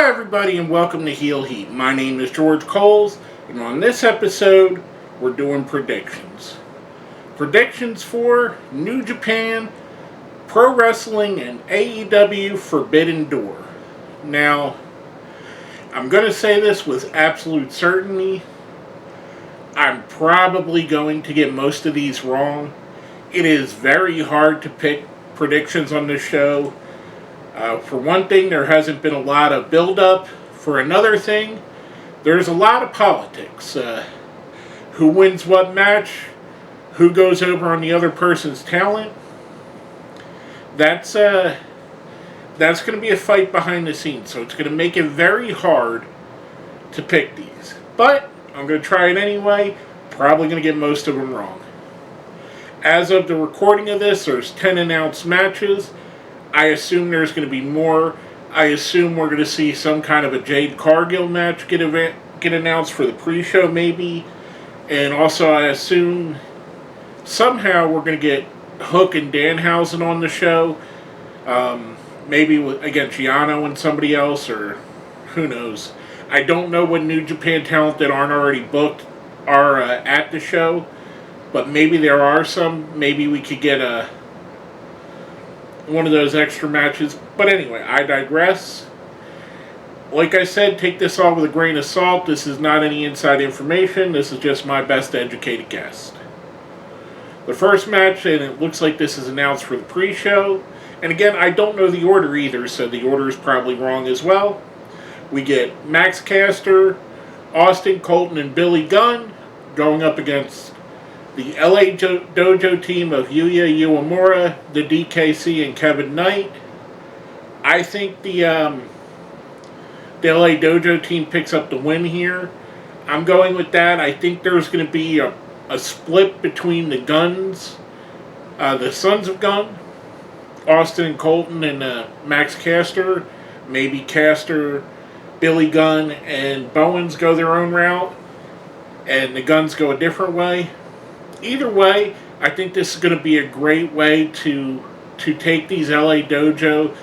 Hi everybody and welcome to Heel Heat. My name is George Coles and on this episode we're doing predictions. Predictions for New Japan, Pro Wrestling, and AEW Forbidden Door. Now, I'm going to say this with absolute certainty. I'm probably going to get most of these wrong. It is very hard to pick predictions on this show. For one thing, there hasn't been a lot of build-up. For another thing, there's a lot of politics. Who wins what match? Who goes over on the other person's talent? That's going to be a fight behind the scenes, so it's going to make it very hard to pick these. But I'm going to try it anyway. Probably going to get most of them wrong. As of the recording of this, there's 10 announced matches. I assume there's going to be more. I assume we're going to see some kind of a Jade Cargill match get announced for the pre-show maybe. And also I assume somehow we're going to get Hook and Danhausen on the show. Maybe against Yano and somebody else, or who knows. I don't know what New Japan talent that aren't already booked are at the show. But maybe there are some. Maybe we could get one of those extra matches. But anyway, I digress. Like I said, take this all with a grain of salt. This is not any inside information. This is just my best educated guess. The first match, and it looks like this is announced for the pre-show. And again, I don't know the order either, so the order is probably wrong as well. We get Max Caster, Austin, Colton, and Billy Gunn going up against the LA Dojo team of Yuya Uemura, the DKC, and Kevin Knight. I think the LA Dojo team picks up the win here. I'm going with that. I think there's going to be a split between the Guns, the Sons of Gun, Austin and Colton, and Max Caster. Maybe Caster, Billy Gunn, and Bowens go their own route, and the Guns go a different way. Either way, I think this is going to be a great way to take these LA Dojo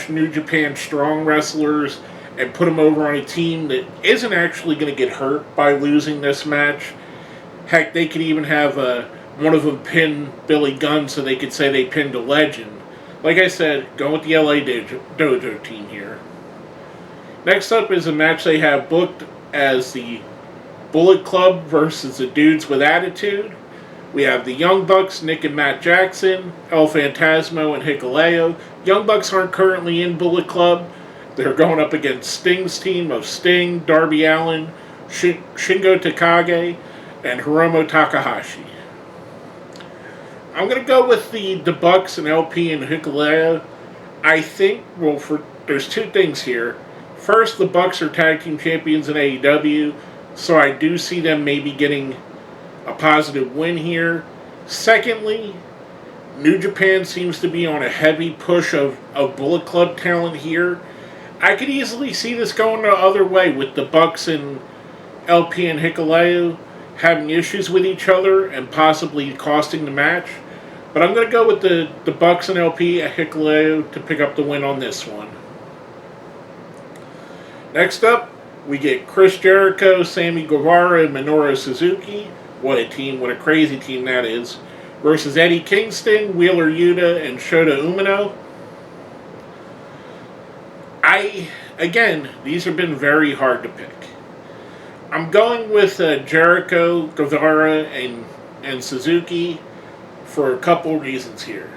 / New Japan Strong wrestlers and put them over on a team that isn't actually going to get hurt by losing this match. Heck, they could even have one of them pin Billy Gunn so they could say they pinned a legend. Like I said, go with the LA Dojo team here. Next up is a match they have booked as the Bullet Club versus the Dudes with Attitude. We have the Young Bucks, Nick and Matt Jackson, El Phantasmo, and Hikuleo. Young Bucks aren't currently in Bullet Club. They're going up against Sting's team of Sting, Darby Allin, Shingo Takagi, and Hiromu Takahashi. I'm going to go with the Bucks and LP and Hikuleo. I think, there's two things here. First, the Bucks are tag team champions in AEW. So I do see them maybe getting a positive win here. Secondly, New Japan seems to be on a heavy push of Bullet Club talent here. I could easily see this going the other way with the Bucks and LP and Hikuleo having issues with each other and possibly costing the match. But I'm going to go with the Bucks and LP and Hikuleo to pick up the win on this one. Next up, we get Chris Jericho, Sammy Guevara, and Minoru Suzuki. What a team, what a crazy team that is. Versus Eddie Kingston, Wheeler Yuta, and Shota Umino. Again, these have been very hard to pick. I'm going with Jericho, Guevara, and Suzuki for a couple reasons here.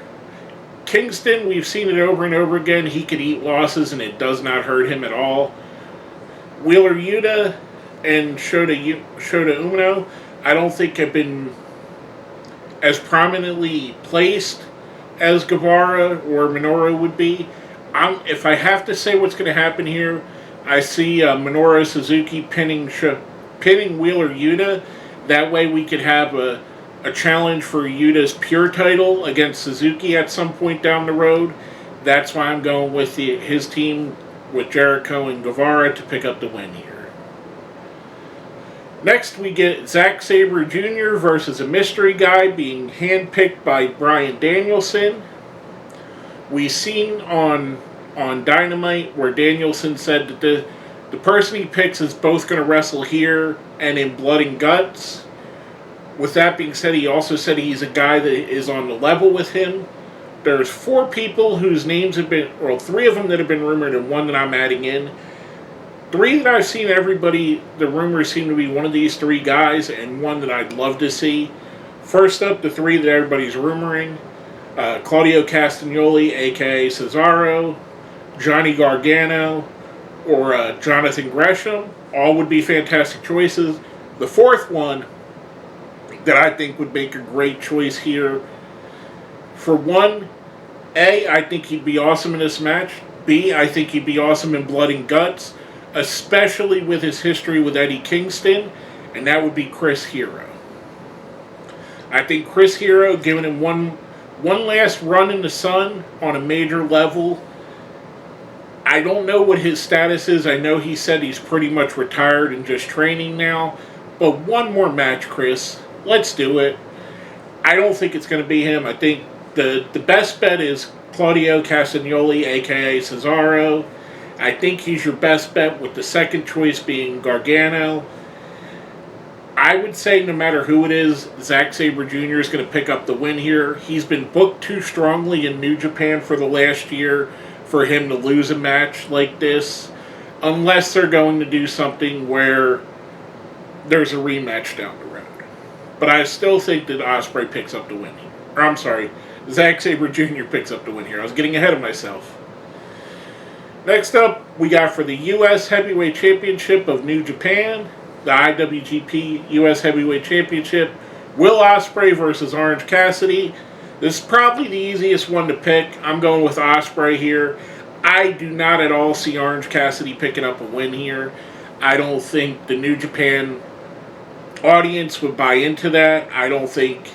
Kingston, we've seen it over and over again. He could eat losses and it does not hurt him at all. Wheeler Yuta and Shota Umino, I don't think have been as prominently placed as Guevara or Minoru would be. If I have to say what's going to happen here, I see Minoru Suzuki pinning Wheeler Yuta. That way we could have a challenge for Yuta's pure title against Suzuki at some point down the road. That's why I'm going with his team with Jericho and Guevara to pick up the win here. Next, we get Zack Saber Jr. versus a mystery guy being handpicked by Bryan Danielson. We've seen on on Dynamite, where Danielson said that the person he picks is both going to wrestle here and in Blood and Guts. With that being said, he also said he's a guy that is on the level with him. There's 4 people whose names have been, well, 3 of them that have been rumored and 1 that I'm adding in. 3 that I've seen everybody, the rumors seem to be one of these 3 guys, and 1 that I'd love to see. First up, the 3 that everybody's rumoring. Claudio Castagnoli, a.k.a. Cesaro, Johnny Gargano, or Jonathan Gresham. All would be fantastic choices. The 4th one that I think would make a great choice here. For one, A, I think he'd be awesome in this match. B, I think he'd be awesome in Blood and Guts, especially with his history with Eddie Kingston, and that would be Chris Hero. I think Chris Hero, giving him one last run in the sun on a major level. I don't know what his status is. I know he said he's pretty much retired and just training now. But one more match, Chris. Let's do it. I don't think it's going to be him. I think the best bet is Claudio Castagnoli, a.k.a. Cesaro. I think he's your best bet, with the second choice being Gargano. I would say no matter who it is, Zack Sabre Jr. is going to pick up the win here. He's been booked too strongly in New Japan for the last year for him to lose a match like this, unless they're going to do something where there's a rematch down the road. But I still think that Osprey picks up the win here. Or I'm sorry, Zack Sabre Jr. picks up the win here. I was getting ahead of myself. Next up, we got for the U.S. Heavyweight Championship of New Japan, the IWGP U.S. Heavyweight Championship, Will Osprey versus Orange Cassidy. This is probably the easiest one to pick. I'm going with Osprey here. I do not at all see Orange Cassidy picking up a win here. I don't think the New Japan audience would buy into that. I don't think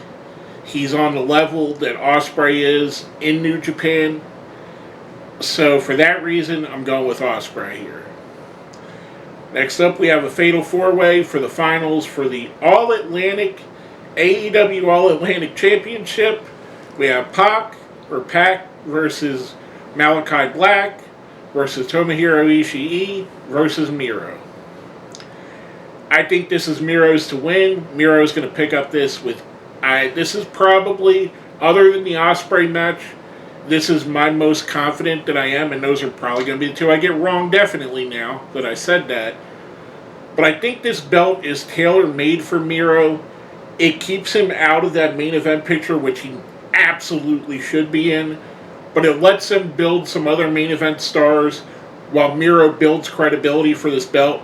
he's on the level that Osprey is in New Japan. So for that reason, I'm going with Osprey here. Next up, we have a Fatal 4-Way for the finals for the All-Atlantic AEW All-Atlantic Championship. We have Pac versus Malachi Black versus Tomohiro Ishii versus Miro. I think this is Miro's to win. Miro's going to pick up this with... this is probably, other than the Osprey match, this is my most confident that I am, and those are probably going to be the 2 I get wrong definitely now that I said that. But I think this belt is tailor-made for Miro. It keeps him out of that main event picture, which he absolutely should be in, but it lets him build some other main event stars while Miro builds credibility for this belt.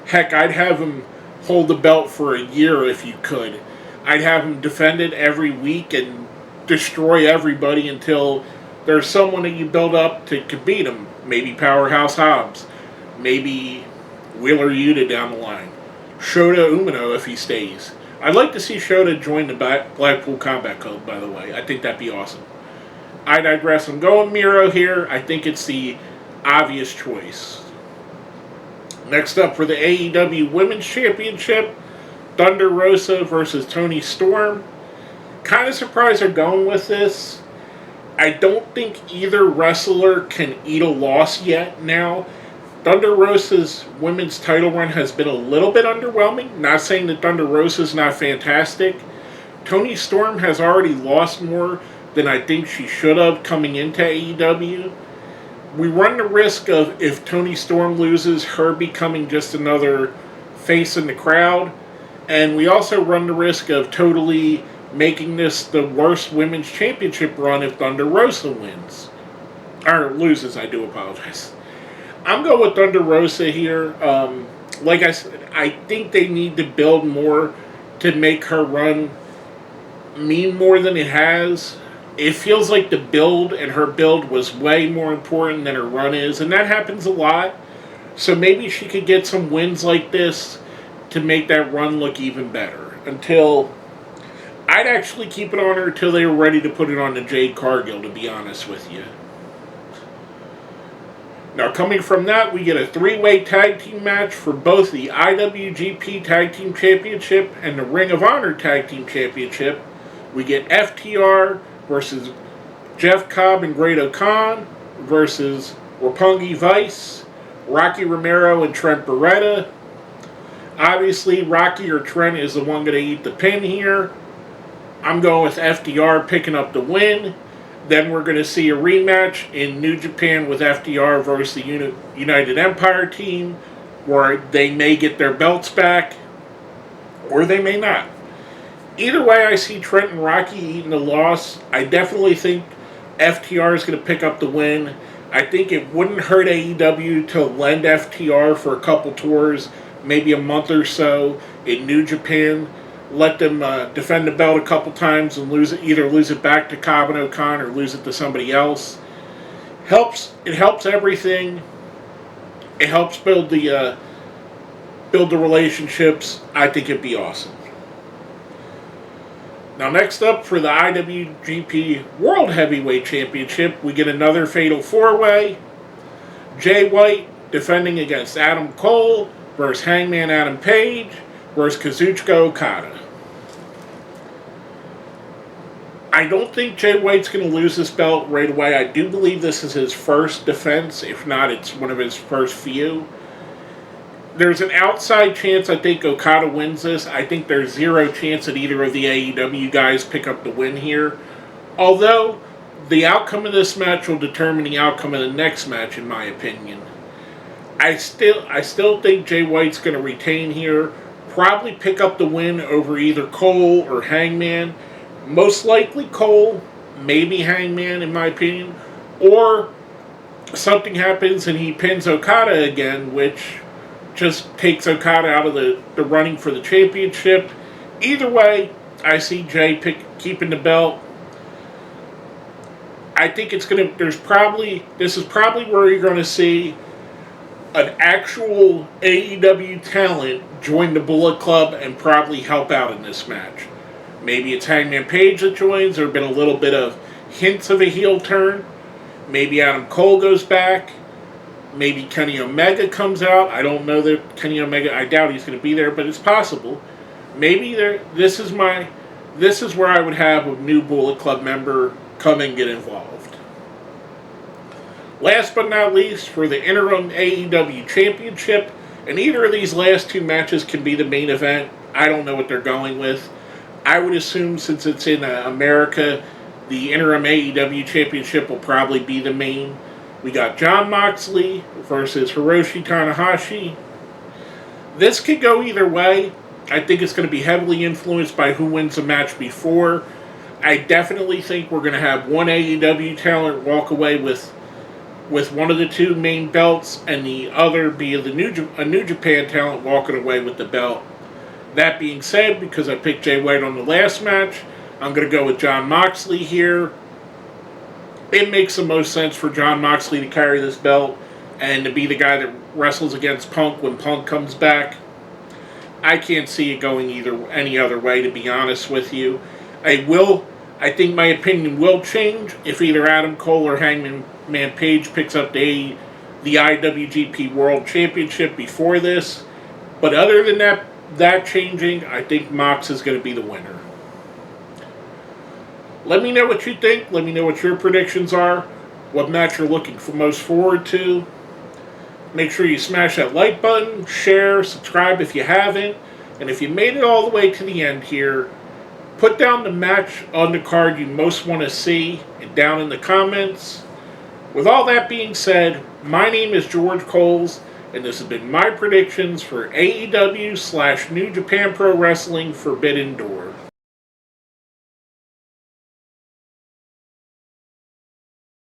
Heck, I'd have him hold the belt for a year if you could. I'd have him defend it every week and destroy everybody until there's someone that you build up to beat him. Maybe Powerhouse Hobbs. Maybe Wheeler Yuta down the line. Shota Umino if he stays. I'd like to see Shota join the Blackpool Combat Club, by the way. I think that'd be awesome. I digress. I'm going Miro here. I think it's the obvious choice. Next up for the AEW Women's Championship, Thunder Rosa versus Toni Storm. Kind of surprised they're going with this. I don't think either wrestler can eat a loss yet now. Thunder Rosa's women's title run has been a little bit underwhelming. Not saying that Thunder Rosa's not fantastic. Toni Storm has already lost more than I think she should have coming into AEW. We run the risk of, if Toni Storm loses, her becoming just another face in the crowd. And we also run the risk of totally making this the worst women's championship run if Thunder Rosa wins. Or loses, I do apologize. I'm going with Thunder Rosa here. Like I said, I think they need to build more to make her run mean more than it has. It feels like the build and her build was way more important than her run is, and that happens a lot. So maybe she could get some wins like this to make that run look even better. I'd actually keep it on her until they were ready to put it on to Jade Cargill, to be honest with you. Now, coming from that, we get a 3-way tag team match for both the IWGP Tag Team Championship and the Ring of Honor Tag Team Championship. We get FTR versus Jeff Cobb and Great Khan versus Roppongi Vice, Rocky Romero, and Trent Beretta. Obviously, Rocky or Trent is the one going to eat the pin here. I'm going with FDR picking up the win. Then we're going to see a rematch in New Japan with FDR versus the United Empire team, where they may get their belts back, or they may not. Either way, I see Trent and Rocky eating the loss. I definitely think FTR is going to pick up the win. I think it wouldn't hurt AEW to lend FTR for a couple tours, maybe a month or so in New Japan. Let them defend the belt a couple times and either lose it back to Cobb and O'Khan or lose it to somebody else. It helps everything. It helps build the relationships. I think it'd be awesome. Now, next up for the IWGP World Heavyweight Championship, we get another Fatal 4-Way. Jay White defending against Adam Cole versus Hangman Adam Page versus Kazuchika Okada. I don't think Jay White's going to lose this belt right away. I do believe this is his first defense. If not, it's one of his first few. There's an outside chance I think Okada wins this. I think there's zero chance that either of the AEW guys pick up the win here. Although, the outcome of this match will determine the outcome of the next match, in my opinion. I still think Jay White's going to retain here. Probably pick up the win over either Cole or Hangman. Most likely Cole, maybe Hangman, in my opinion. Or something happens and he pins Okada again, which just takes Okada out of the running for the championship. Either way, I see Jay keeping the belt. I think this is probably where you're going to see an actual AEW talent join the Bullet Club and probably help out in this match. Maybe it's Hangman Page that joins. There have been a little bit of hints of a heel turn. Maybe Adam Cole goes back. Maybe Kenny Omega comes out. I don't know that Kenny Omega, I doubt he's going to be there, but it's possible. Maybe this is where I would have a new Bullet Club member come and get involved. Last but not least, for the interim AEW Championship, and either of these last two matches can be the main event. I don't know what they're going with. I would assume since it's in America, the interim AEW Championship will probably be the main. We got Jon Moxley versus Hiroshi Tanahashi. This could go either way. I think it's going to be heavily influenced by who wins the match before. I definitely think we're going to have one AEW talent walk away with one of the two main belts, and the other be a New Japan talent walking away with the belt. That being said, because I picked Jay White on the last match, I'm going to go with Jon Moxley here. It makes the most sense for Jon Moxley to carry this belt and to be the guy that wrestles against Punk when Punk comes back. I can't see it going any other way, to be honest with you. I think my opinion will change if either Adam Cole or Hangman Page picks up the IWGP World Championship before this. But other than that changing, I think Mox is going to be the winner. Let me know what you think. Let me know what your predictions are. What match you're looking most forward to. Make sure you smash that like button, share, subscribe if you haven't. And if you made it all the way to the end here, put down the match on the card you most want to see and down in the comments. With all that being said, my name is George Coles, and this has been my predictions for AEW / New Japan Pro Wrestling Forbidden Door.